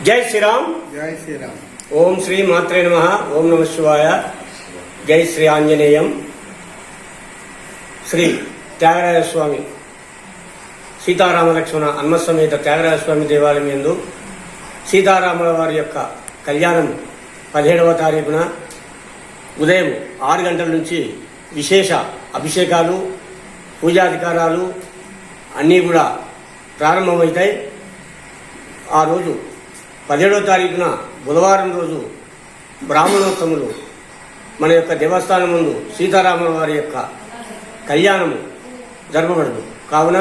జై శ్రీరామ్. జై శ్రీరామ్. ఓం శ్రీ మాత్రే నమః. ఓం నమ శివాయ. జై శ్రీ ఆంజనేయం. శ్రీ త్యాగరాజస్వామి సీతారామ లక్ష్మణ హనుమత్సమేత త్యాగరాజస్వామి దేవాలయం యందు సీతారాముల వారి యొక్క కళ్యాణం 17వ తారీఖున ఉదయం 6 గంటల నుంచి విశేష అభిషేకాలు, పూజాధికారాలు అన్నీ కూడా ప్రారంభమవుతాయి. ఆ రోజు 17వ తారీఖున బుధవారం రోజు బ్రాహ్మణోత్తములు మన యొక్క దేవస్థానం ముందు సీతారాముల వారి యొక్క కళ్యాణము జరపబడదు. కావున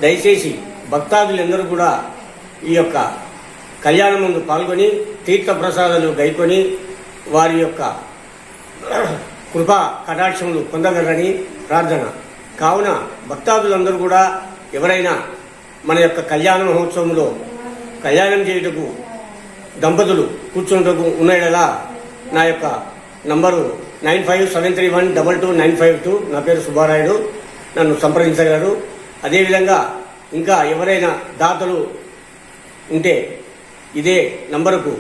దయచేసి భక్తాదులందరూ కూడా ఈ యొక్క కళ్యాణం ముందు పాల్గొని తీర్థ ప్రసాదాలు గైకొని వారి యొక్క కృపా కటాక్షములు పొందగలరని ప్రార్థన. కావున భక్తాదులందరూ కూడా ఎవరైనా మన యొక్క కళ్యాణ మహోత్సవంలో కళ్యాణం చేయుటకు దంపతులు కూర్చుంటకు ఉన్నాయలా నా యొక్క నంబరు 9573122952. నా పేరు సుబ్బారాయుడు. నన్ను సంప్రదించగలరు. అదేవిధంగా ఇంకా ఎవరైనా దాతలు ఉంటే ఇదే నంబరుకు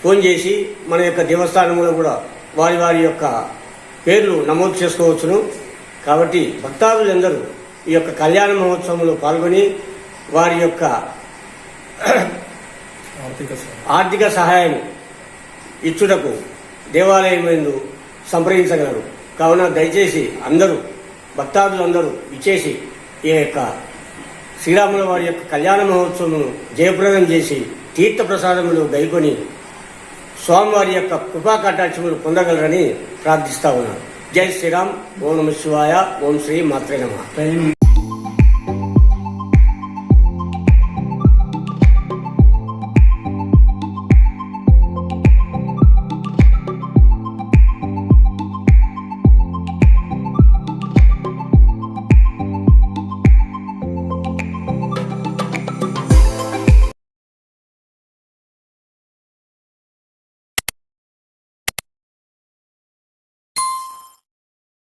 ఫోన్ చేసి మన యొక్క దేవస్థానంలో కూడా వారి వారి యొక్క పేర్లు నమోదు చేసుకోవచ్చును. కాబట్టి భక్తాదులందరూ ఈ యొక్క కళ్యాణ మహోత్సవంలో పాల్గొని వారి యొక్క ఆర్థిక సహాయం ఇచ్చుటకు దేవాలయం యందు సంప్రదించగలరు. కావున దయచేసి అందరూ భక్తాదులందరూ ఇచ్చేసి ఈ యొక్క శ్రీరాముల వారి యొక్క కళ్యాణ మహోత్సవం జయప్రదం చేసి తీర్థ ప్రసాదములు గైకొని స్వామివారి యొక్క కృపా కటాక్షములు పొందగలరని ప్రార్థిస్తా ఉన్నారు. జై శ్రీరామ్. ఓం నమ శివాయ. ఓం శ్రీ మాత్రే నమః.